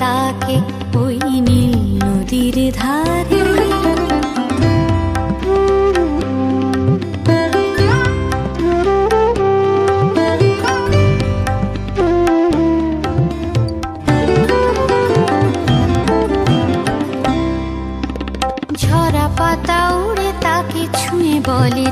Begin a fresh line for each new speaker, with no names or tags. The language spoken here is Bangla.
তাকে ওই নীল নদীর ধারে। ঝরা পাতা উড়ে তাকে ছুঁয়ে বলে